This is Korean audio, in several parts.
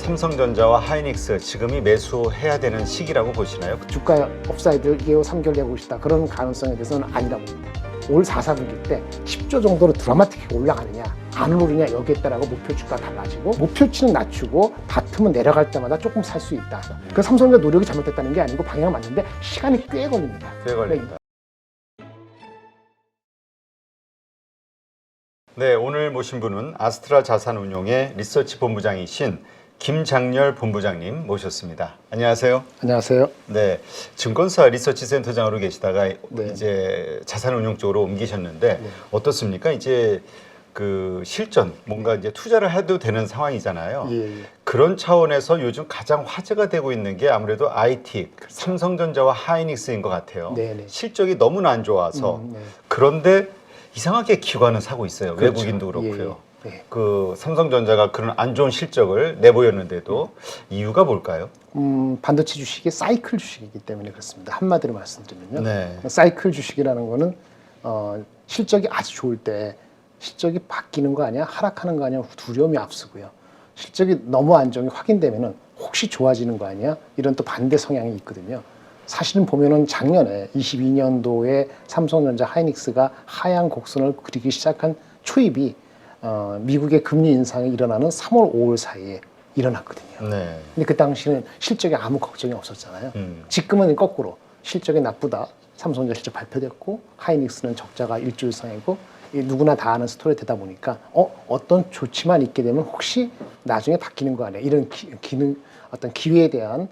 삼성전자와 하이닉스 지금이 매수해야 되는 시기라고 보시나요? 주가 업사이드 2개월, 3개월 내고 있다. 그런 가능성에 대해서는 아니라고 봅니다. 올 4분기 때 10조 정도로 드라마틱하게 올라가느냐 안 오르냐 여기에 따라서 목표 주가 달라지고 목표치는 낮추고 바텀은 내려갈 때마다 조금 살 수 있다. 그 삼성전자 노력이 잘못됐다는 게 아니고 방향은 맞는데 시간이 꽤 걸립니다. 꽤 걸립니다. 네, 오늘 모신 분은 아스트라 자산운용의 리서치 본부장이신 김장렬 본부장님 모셨습니다. 안녕하세요. 안녕하세요. 네, 증권사 리서치 센터장으로 계시다가 네. 이제 자산운용 쪽으로 옮기셨는데 네. 어떻습니까? 이제 그 실전 뭔가 이제 투자를 해도 되는 상황이잖아요. 예. 그런 차원에서 요즘 가장 화제가 되고 있는 게 아무래도 IT, 그렇죠. 삼성전자와 하이닉스인 것 같아요. 네네. 실적이 너무나 안 좋아서 네. 그런데 이상하게 기관은 사고 있어요. 그렇죠. 외국인도 그렇고요. 예, 예. 그 삼성전자가 그런 안 좋은 실적을 내보였는데도 이유가 뭘까요? 반도체 주식이 사이클 주식이기 때문에 그렇습니다. 한마디로 말씀드리면요. 네. 사이클 주식이라는 거는 실적이 아주 좋을 때 실적이 바뀌는 거 아니야? 하락하는 거 아니야? 두려움이 앞서고요. 실적이 너무 안정이 확인되면은 혹시 좋아지는 거 아니야? 이런 또 반대 성향이 있거든요. 사실은 보면은 작년에 22년도에 삼성전자 하이닉스가 하향 곡선을 그리기 시작한 초입이 미국의 금리 인상이 일어나는 3월, 5월 사이에 일어났거든요. 네. 근데 그 당시는 실적에 아무 걱정이 없었잖아요. 지금은 거꾸로 실적이 나쁘다. 삼성전자 실적 발표됐고 하이닉스는 적자가 1조 이상이고 누구나 다 아는 스토리 되다 보니까 어떤 조치만 있게 되면 혹시 나중에 바뀌는 거 아니야? 이런 어떤 기회에 대한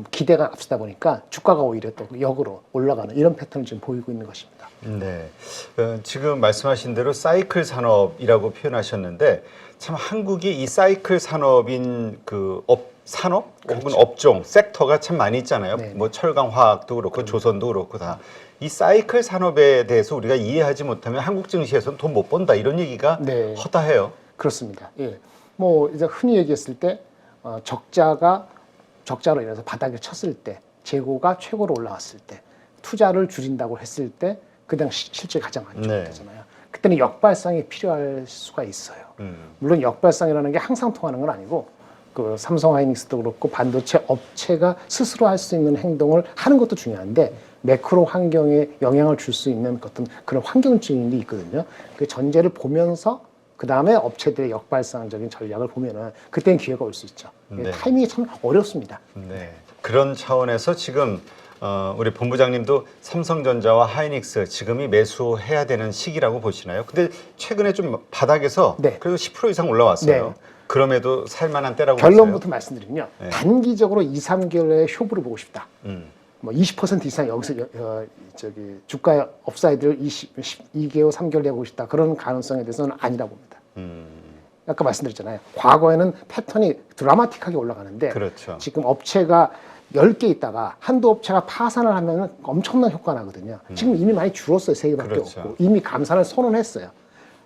기대가 앞서다 보니까 주가가 오히려 또 역으로 올라가는 이런 패턴을 지금 보이고 있는 것입니다. 네. 지금 말씀하신 대로 사이클 산업이라고 표현하셨는데 참 한국이 이 사이클 산업인 그 산업 그렇죠. 혹은 업종 섹터가 참 많이 있잖아요. 네네. 뭐 철강 화학도 그렇고 조선도 그렇고 다. 이 사이클 산업에 대해서 우리가 이해하지 못하면 한국 증시에서는 돈 못 번다 이런 얘기가 네. 허다해요. 그렇습니다. 예. 뭐 이제 흔히 얘기했을 때 적자로 인해서 바닥에 쳤을 때 재고가 최고로 올라왔을 때 투자를 줄인다고 했을 때 그 당시 실적이 가장 안 좋았잖아요. 그때는 역발상이 필요할 수가 있어요. 물론 역발상이라는 게 항상 통하는 건 아니고 그 삼성 하이닉스도 그렇고 반도체 업체가 스스로 할 수 있는 행동을 하는 것도 중요한데 매크로 환경에 영향을 줄 수 있는 어떤 그런 환경적인 게 있거든요. 그 전제를 보면서 그 다음에 업체들의 역발상적인 전략을 보면은 그때는 기회가 올 수 있죠. 네. 타이밍이 참 어렵습니다. 네. 그런 차원에서 지금 우리 본부장님도 삼성전자와 하이닉스 지금이 매수해야 되는 시기라고 보시나요? 근데 최근에 좀 바닥에서 네. 그래도 10% 이상 올라왔어요. 네. 그럼에도 살만한 때라고 결론부터 보세요? 말씀드리면요. 네. 단기적으로 2, 3개월의 쇼부를 보고 싶다. 음. 뭐 20% 이상 여기서 주가 업사이드를 2개월, 3개월 내고 싶다. 그런 가능성에 대해서는 아니라고 봅니다. 아까 말씀드렸잖아요. 과거에는 패턴이 드라마틱하게 올라가는데 그렇죠. 지금 업체가 10개 있다가 한두 업체가 파산을 하면 엄청난 효과가 나거든요. 지금 이미 많이 줄었어요. 3개밖에 그렇죠. 없고. 이미 감산을 선언했어요.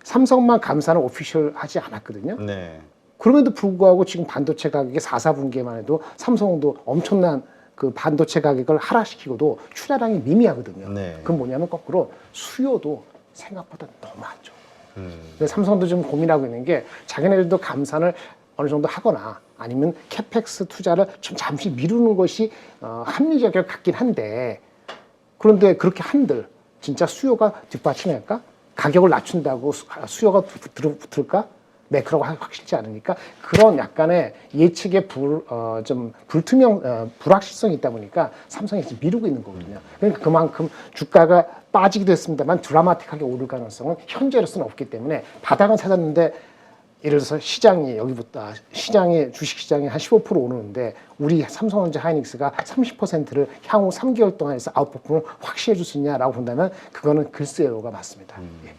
삼성만 감산을 오피셜 하지 않았거든요. 네. 그럼에도 불구하고 지금 반도체 가격이 4분기에만 해도 삼성도 엄청난 그 반도체 가격을 하락시키고도 출하량이 미미하거든요. 네. 그건 뭐냐면 거꾸로 수요도 생각보다 너무 안 좋아요. 그래서 삼성도 좀 고민하고 있는 게 자기네들도 감산을 어느 정도 하거나 아니면 캐펙스 투자를 좀 잠시 미루는 것이 합리적일 것 같긴 한데 그런데 그렇게 한들 진짜 수요가 뒷받침할까? 가격을 낮춘다고 수요가 붙을까? 매크로가 확실치 않으니까 그런 약간의 예측의 불확실성이 있다 보니까 삼성이 지금 미루고 있는 거거든요. 그러니까 그만큼 주가가 빠지기도 했습니다만 드라마틱하게 오를 가능성은 현재로서는 없기 때문에 바닥은 찾았는데 예를 들어서 시장이 여기부터 주식시장이 한 15% 오르는데 우리 삼성전자 하이닉스가 30%를 향후 3개월 동안 해서 아웃퍼폼을 확실히 해줄 수 있냐라고 본다면 그거는 글쎄요가 맞습니다. 예.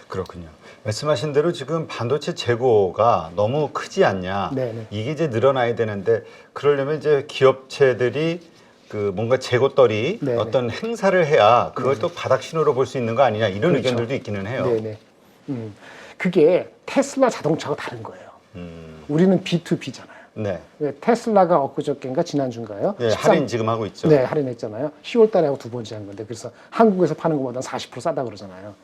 그렇군요. 말씀하신 대로 지금 반도체 재고가 너무 크지 않냐. 네네. 이게 이제 늘어나야 되는데 그러려면 이제 기업체들이 그 뭔가 재고떨이 네네. 어떤 행사를 해야 그걸 또 바닥 신호로 볼 수 있는 거 아니냐 이런 그렇죠. 의견들도 있기는 해요. 네네. 그게 테슬라 자동차가 다른 거예요. 우리는 B2B잖아요. 네. 테슬라가 엊그저께인가 지난주인가요? 네, 할인 지금 하고 있죠. 네, 할인했잖아요. 10월 달에 하고 두 번째 한 건데 그래서 한국에서 파는 것보다 40% 싸다 그러잖아요.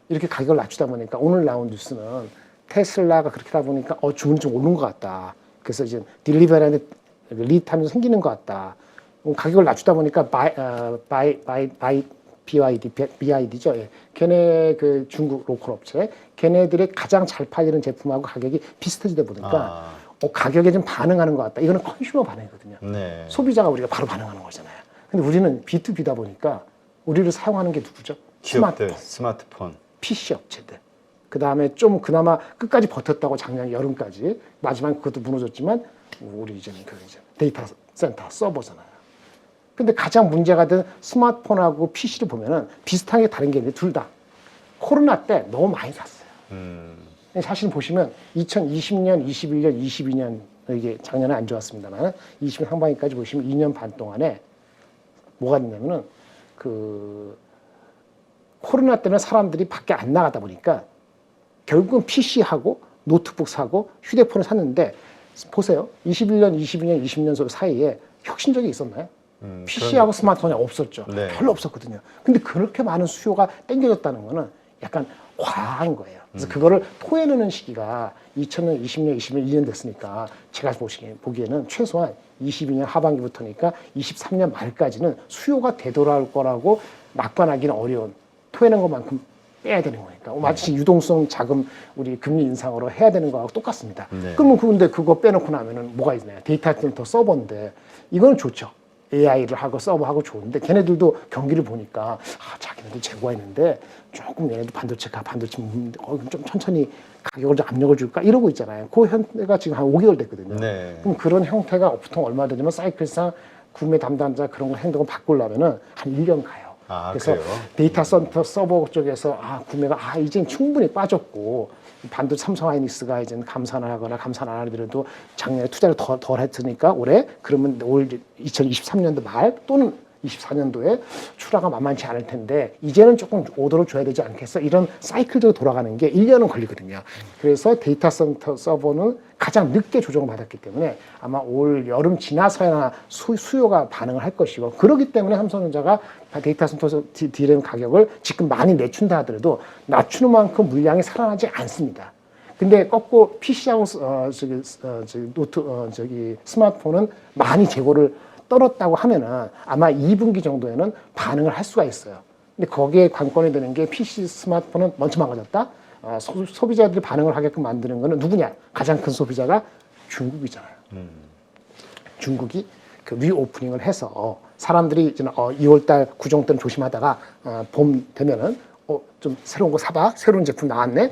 이렇게 가격을 낮추다 보니까 오늘 나온 뉴스는 테슬라가 그렇게 하다 보니까 주문이 좀 오른 것 같다. 그래서 이제 딜리버리하는 리타임이 생기는 것 같다. 가격을 낮추다 보니까 BID죠. 예. 걔네 그 중국 로컬 업체, 걔네들의 가장 잘 팔리는 제품하고 가격이 비슷해지다 보니까 가격에 좀 반응하는 것 같다. 이거는 컨슈머 반응이거든요. 네. 소비자가 우리가 바로 반응하는 거잖아요. 근데 우리는 B2B다 보니까 우리를 사용하는 게 누구죠? 기업들, 스마트폰. PC 업체들. 그 다음에 좀 그나마 끝까지 버텼다고 작년 여름까지 마지막 그것도 무너졌지만 우리 이제는 그 이제 데이터 센터 서버잖아요. 근데 가장 문제가 된 스마트폰하고 PC를 보면은 비슷하게 다른 게 있는데 둘 다 코로나 때 너무 많이 샀어요. 사실 보시면 2020년, 21년, 22년 이게 작년에 안 좋았습니다만 20년 상반기까지 보시면 2년 반 동안에 뭐가 됐냐면은 그 코로나 때문에 사람들이 밖에 안 나가다 보니까 결국은 PC하고 노트북 사고 휴대폰을 샀는데 보세요. 21년, 22년, 20년 사이에 혁신적이 있었나요? PC하고 스마트폰이 없었죠. 네. 별로 없었거든요. 근데 그렇게 많은 수요가 땡겨졌다는 거는 약간 과한 거예요. 그래서 그거를 토해내는 시기가 2000년, 20년, 21년 2년 됐으니까 제가 보기에는 최소한 22년 하반기부터니까 23년 말까지는 수요가 되돌아올 거라고 낙관하기는 어려운 토해낸 것만큼 빼야 되는 거니까 마치 유동성 자금 우리 금리 인상으로 해야 되는 거하고 똑같습니다. 네. 그러면 근데 그거 빼놓고 나면은 뭐가 있나요? 데이터 센터 서버인데 이거는 좋죠. AI를 하고 서버하고 좋은데 걔네들도 경기를 보니까 자기네들 재고했는데 조금 얘네도 반도체 좀 천천히 가격을 좀 압력을 줄까 이러고 있잖아요. 그 형태가 지금 한 5개월 됐거든요. 네. 그럼 그런 형태가 보통 얼마 되냐면 사이클상 구매 담당자 그런 거 행동을 바꾸려면은 한 1년 가요. 그래서 그래요? 데이터 센터 서버 쪽에서 구매가 이제 충분히 빠졌고 반도체 삼성 하이닉스가 이제 감산을 하거나 감산 안 하더라도 작년에 투자를 덜 했으니까 올해 그러면 올 2023년도 말 또는 24년도에 출하가 만만치 않을 텐데 이제는 조금 오더를 줘야 되지 않겠어? 이런 사이클대로 돌아가는 게 1년은 걸리거든요. 그래서 데이터 센터 서버는 가장 늦게 조정을 받았기 때문에 아마 올 여름 지나서야 수요가 반응을 할 것이고 그렇기 때문에 삼성전자가 데이터 센터 DRAM 가격을 지금 많이 내춘다 하더라도 낮추는 만큼 물량이 살아나지 않습니다. 근데 거꾸로 PC하고 스마트폰은 많이 재고를 떨었다고 하면은 아마 2분기 정도에는 반응을 할 수가 있어요. 근데 거기에 관건이 되는 게 PC, 스마트폰은 먼저 망가졌다. 소비자들이 반응을 하게끔 만드는 거는 누구냐? 가장 큰 소비자가 중국이잖아요. 중국이 그 리오프닝을 해서 사람들이 이제 2월달 구정 때는 조심하다가 봄 되면은 좀 새로운 거 사봐, 새로운 제품 나왔네.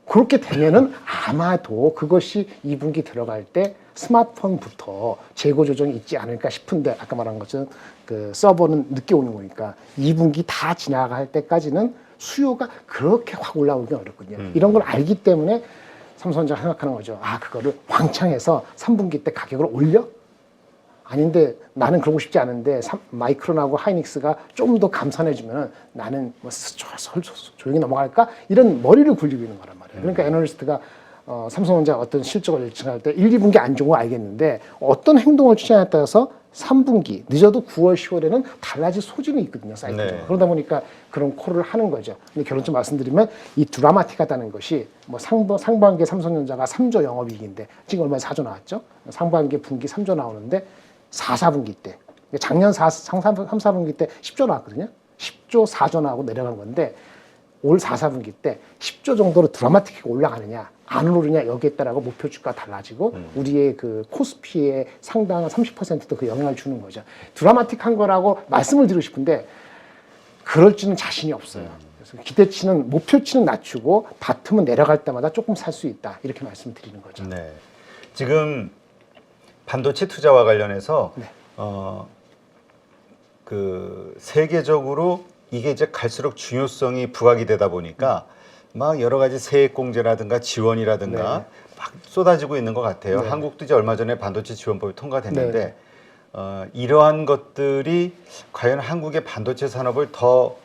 그렇게 되면은 아마도 그것이 2분기 들어갈 때 스마트폰부터 재고 조정이 있지 않을까 싶은데 아까 말한 것처럼 그 서버는 늦게 오는 거니까 2분기 다 지나갈 때까지는 수요가 그렇게 확 올라오기 어렵거든요. 이런 걸 알기 때문에 삼성전자가 생각하는 거죠. 그거를 왕창해서 3분기 때 가격을 올려? 아닌데 나는 그러고 싶지 않은데 마이크론하고 하이닉스가 좀 더 감산해주면 나는 뭐 조용히 넘어갈까? 이런 머리를 굴리고 있는 거란 말이에요. 그러니까 애널리스트가 삼성전자 어떤 실적을 예측할 때 1, 2분기 안 좋은 거 알겠는데 어떤 행동을 취하냐에 따라서 3분기 늦어도 9월, 10월에는 달라질 소진이 있거든요. 사이클. 네. 그러다 보니까 그런 콜을 하는 거죠. 근데 결론적으로 말씀드리면 이 드라마틱하다는 것이 뭐 상반기에 삼성전자가 3조 영업이익인데 지금 얼마에 4조 나왔죠? 상반기에 분기 3조 나오는데 4, 4분기 때 작년 3, 4분기 때 10조 나왔거든요. 10조, 4조 나오고 내려간 건데 올 4, 4분기 때 10조 정도로 드라마틱하게 올라가느냐 안 오르냐 여기에 따라서 목표 주가가 달라지고 우리의 그 코스피에 상당한 30%도 그 영향을 주는 거죠. 드라마틱한 거라고 말씀을 드리고 싶은데 그럴지는 자신이 없어요. 그래서 기대치는 목표치는 낮추고 바텀은 내려갈 때마다 조금 살 수 있다 이렇게 말씀을 드리는 거죠. 네. 지금 반도체 투자와 관련해서 네. 그 세계적으로 이게 이제 갈수록 중요성이 부각이 되다 보니까 막 여러 가지 세액공제라든가 지원이라든가 네. 막 쏟아지고 있는 것 같아요. 네. 한국도 이제 얼마 전에 반도체 지원법이 통과됐는데 네. 이러한 것들이 과연 한국의 반도체 산업을 더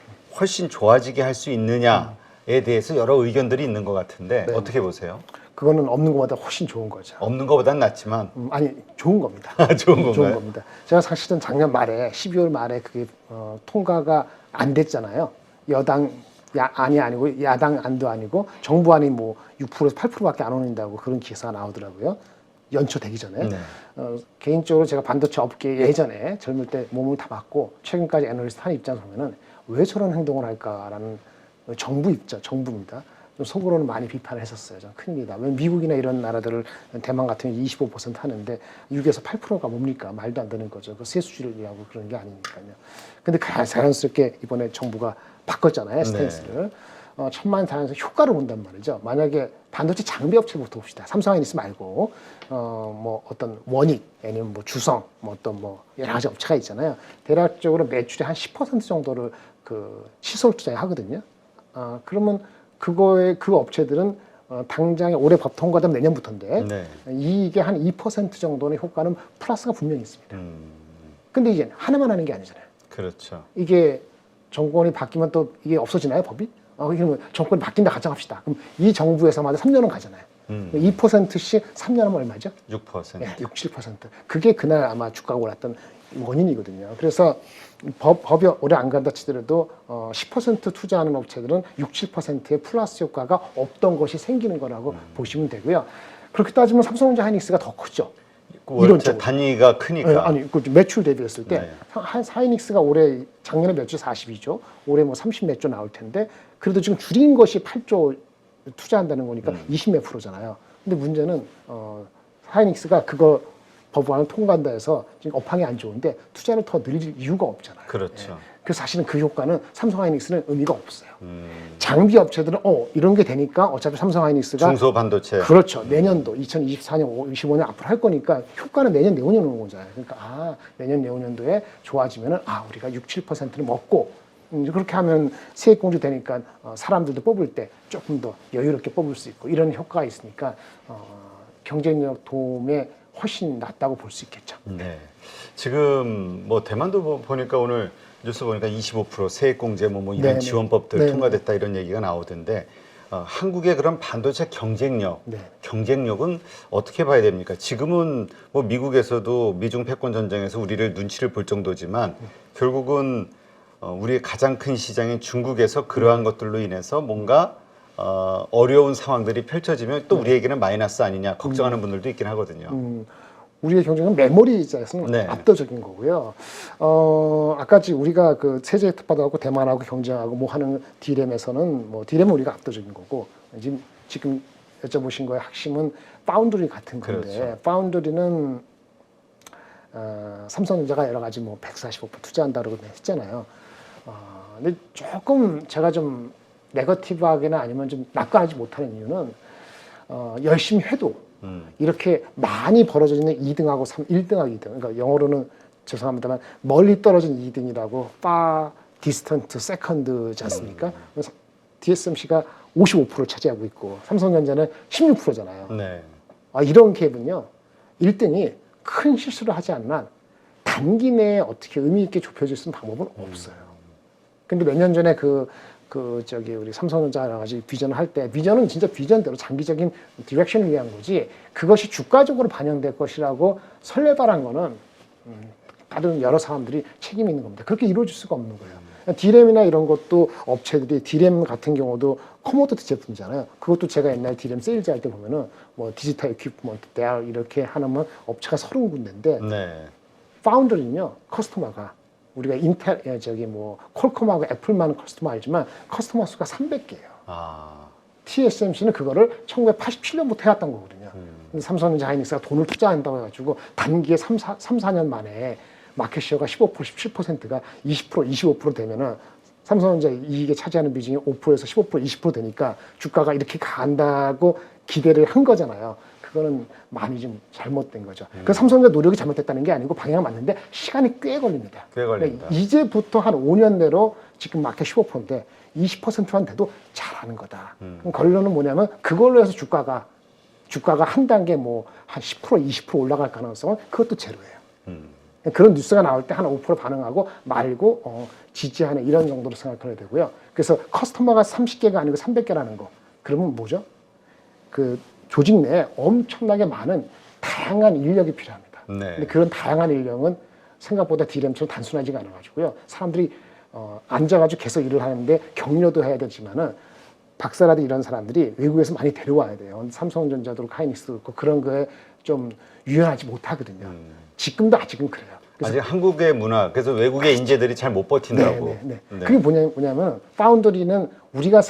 훨씬 좋아지게 할 수 있느냐에 대해서 여러 의견들이 있는 것 같은데 네. 어떻게 보세요? 그거는 없는 것보다 훨씬 좋은 거죠. 없는 것보단 낫지만 아니 좋은 겁니다. 좋은 건가요? 좋은 겁니다. 제가 사실은 작년 말에 12월 말에 그게 통과가 안 됐잖아요. 여당 안이 아니고 야당 안도 아니고 정부 안이 뭐 6%에서 8%밖에 안 오는다고 그런 기사가 나오더라고요. 연초되기 전에 네. 개인적으로 제가 반도체 업계 예전에 젊을 때 몸을 다 받고 최근까지 애널리스트 한 입장에서 보면은 왜 저런 행동을 할까라는 정부입니다. 좀 속으로는 많이 비판을 했었어요. 좀 큰일이다. 왜 미국이나 이런 나라들을 대만 같은 경우 25% 하는데 6에서 8%가 뭡니까? 말도 안 되는 거죠. 그 세수주의하고 그런 게 아니니까요. 근데 자연스럽게 이번에 정부가 바꿨잖아요. 스탠스를. 천만 다양해서 효과를 본단 말이죠. 만약에 반도체 장비 업체부터 봅시다. 삼성하이닉스 말고 뭐 어떤 원익 아니면 뭐 주성 뭐 어떤 뭐 여러 가지 업체가 있잖아요. 대략적으로 매출의 한 10% 정도를 그 시설 투자에 하거든요. 그러면 그 업체들은 당장에 올해 법 통과되면 내년부터인데 네. 이게 한 2% 정도의 효과는 플러스가 분명히 있습니다. 근데 이제 하나만 하는 게 아니잖아요. 그렇죠. 이게 정권이 바뀌면 또 이게 없어지나요, 법이? 그러면 정권이 바뀐다 가정합시다. 그럼 이 정부에서마다 3년은 가잖아요. 2%씩 3년이면 얼마죠? 6%. 네, 6, 7%. 그게 그날 아마 주가가 올랐던 원인이거든요. 그래서 법이 오래 안 간다 치더라도 10% 투자하는 업체들은 6, 7%의 플러스 효과가 없던 것이 생기는 거라고 보시면 되고요. 그렇게 따지면 삼성전자 하이닉스가 더 크죠. 월차 단위가 크니까. 네, 아니, 그 매출 대비했을 때 네. 하이닉스가 올해 작년에 매출 42조, 올해 뭐 30 몇 조 나올 텐데 그래도 지금 줄인 것이 8조 투자한다는 거니까 20 몇 프로잖아요. 근데 문제는 하이닉스가 그거 법안을 통과한다 해서 지금 업황이 안 좋은데 투자를 더 늘릴 이유가 없잖아요. 그렇죠. 그래서 사실은 그 효과는 삼성하이닉스는 의미가 없어요. 장비 업체들은 이런 게 되니까 어차피 삼성하이닉스가 중소 반도체. 그렇죠. 내년도 2024년, 25년 앞으로 할 거니까 효과는 내년 내후년 오는 거잖아요. 그러니까 내년 내후년도에 좋아지면은 우리가 6, 7%를 먹고 이제 그렇게 하면 세액공제 되니까 사람들도 뽑을 때 조금 더 여유롭게 뽑을 수 있고 이런 효과가 있으니까 경쟁력 도움에 훨씬 낫다고 볼 수 있겠죠. 네. 지금 뭐 대만도 보니까 오늘 뉴스 보니까 25% 세액공제 뭐 이런 네네. 지원법들 네네. 통과됐다 이런 얘기가 나오던데 한국의 그런 반도체 경쟁력, 네. 경쟁력은 어떻게 봐야 됩니까? 지금은 뭐 미국에서도 미중 패권 전쟁에서 우리를 눈치를 볼 정도지만 결국은 우리의 가장 큰 시장인 중국에서 그러한 것들로 인해서 뭔가 어려운 상황들이 펼쳐지면 또 우리에게는 마이너스 아니냐 걱정하는 분들도 있긴 하거든요. 우리의 경쟁은 메모리에서는 네. 압도적인 거고요. 아까 지금 우리가 그 세제 혜택 받아갖고 대만하고 경쟁하고 뭐 하는 D램에서는 뭐 D램은 우리가 압도적인 거고 지금 여쭤보신 거의 핵심은 파운드리 같은 건데 그렇죠. 파운드리는 삼성전자가 여러 가지 뭐 145% 투자한다고 했잖아요. 근데 조금 제가 좀 네거티브하게나 아니면 좀 낙관하지 못하는 이유는 열심히 해도 이렇게 많이 벌어져 있는 2등하고 1등하고 2등. 그러니까 영어로는 죄송합니다만 멀리 떨어진 2등이라고 far distant second지 않습니까? 그래서 TSMC가 55%를 차지하고 있고 삼성전자는 16%잖아요. 네. 이런 갭은요. 1등이 큰 실수를 하지 않는 한 단기 내에 어떻게 의미 있게 좁혀질 수 있는 방법은 없어요. 근데 몇 년 전에 우리 삼성전자 여러 가지 비전을 할 때 비전은 진짜 비전대로 장기적인 디렉션을 위한 거지 그것이 주가적으로 반영될 것이라고 설레발한 거는 다른 여러 사람들이 책임이 있는 겁니다. 그렇게 이루어질 수가 없는 거예요. D램이나 이런 것도 업체들이 D램 같은 경우도 커모디티 제품이잖아요. 그것도 제가 옛날 D램 세일즈 할 때 보면은 뭐 디지털 이퀴프먼트, 데알 이렇게 하는 업체가 30군데인데 네. 파운드리는요 커스터머가 우리가 인텔 퀄컴하고 애플만 커스터머 알지만 커스터머 수가 300개예요. TSMC는 그거를 1987년부터 해왔던 거거든요. 근데 삼성전자 하이닉스가 돈을 투자한다고 해가지고 단기에 3, 4년 만에 마켓시어가 15%, 17%가 20%, 25% 되면은 삼성전자 이익에 차지하는 비중이 5%에서 15%, 20% 되니까 주가가 이렇게 간다고 기대를 한 거잖아요. 그거는 많이 좀 잘못된 거죠. 그 삼성전자 노력이 잘못됐다는 게 아니고 방향은 맞는데 시간이 꽤 걸립니다. 꽤 걸린다. 이제부터 한 5년 내로 지금 마켓 15%인데 20%만 돼도 잘하는 거다. 그럼 결론은 뭐냐면 그걸로 해서 주가가 한 단계 뭐 한 10%, 20% 올라갈 가능성은 그것도 제로예요. 그런 뉴스가 나올 때 한 5% 반응하고 말고 지지하는 이런 정도로 생각해야 되고요. 그래서 커스터머가 30개가 아니고 300개라는 거. 그러면 뭐죠? 그 조직 내에 엄청나게 많은 다양한 인력이 필요합니다. 네. 근데 그런 다양한 인력은 생각보다 D램처럼 단순하지가 않아가지고요. 사람들이 앉아가지고 계속 일을 하는데 격려도 해야 되지만은 박사라든 이런 사람들이 외국에서 많이 데려와야 돼요. 삼성전자도 그렇고 하이닉스도 그렇고 그런 거에 좀 유연하지 못하거든요. 지금도 아직은 그래요. 그래서 아직 한국의 문화, 그래서 외국의 인재들이 잘 못 버틴다고. 네. 그게 뭐냐면 파운드리는 우리가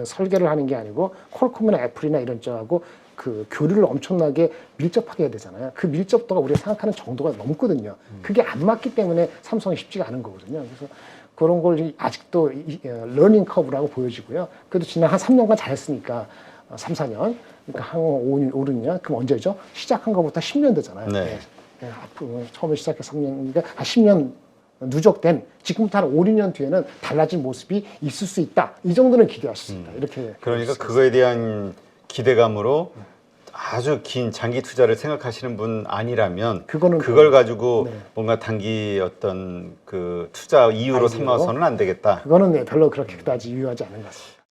설계를 하는 게 아니고 퀄컴이나 애플이나 이런 쪽하고 그 교류를 엄청나게 밀접하게 해야 되잖아요. 그 밀접도가 우리가 생각하는 정도가 넘거든요. 그게 안 맞기 때문에 삼성이 쉽지가 않은 거거든요. 그래서 그런 걸 아직도 러닝 커브라고 보여지고요. 그래도 지난 한 3년간 잘했으니까 3, 4년, 그러니까 한 5, 6년, 그럼 언제죠? 시작한 것부터 10년 되잖아요. 네. 앞으로 처음에 시작해서 3년이니까 한 10년 누적된 지금부터 한 5, 6년 뒤에는 달라진 모습이 있을 수 있다. 이 정도는 기대할 수 있다. 이렇게 그러니까 그거에 대한 기대감으로 아주 긴 장기 투자를 생각하시는 분 아니라면 그걸 가지고 뭔가 단기 어떤 그 투자 이유로 삼아서는 안 되겠다. 그거는 별로 그렇게 그다지 유효하지 않은 것 같습니다.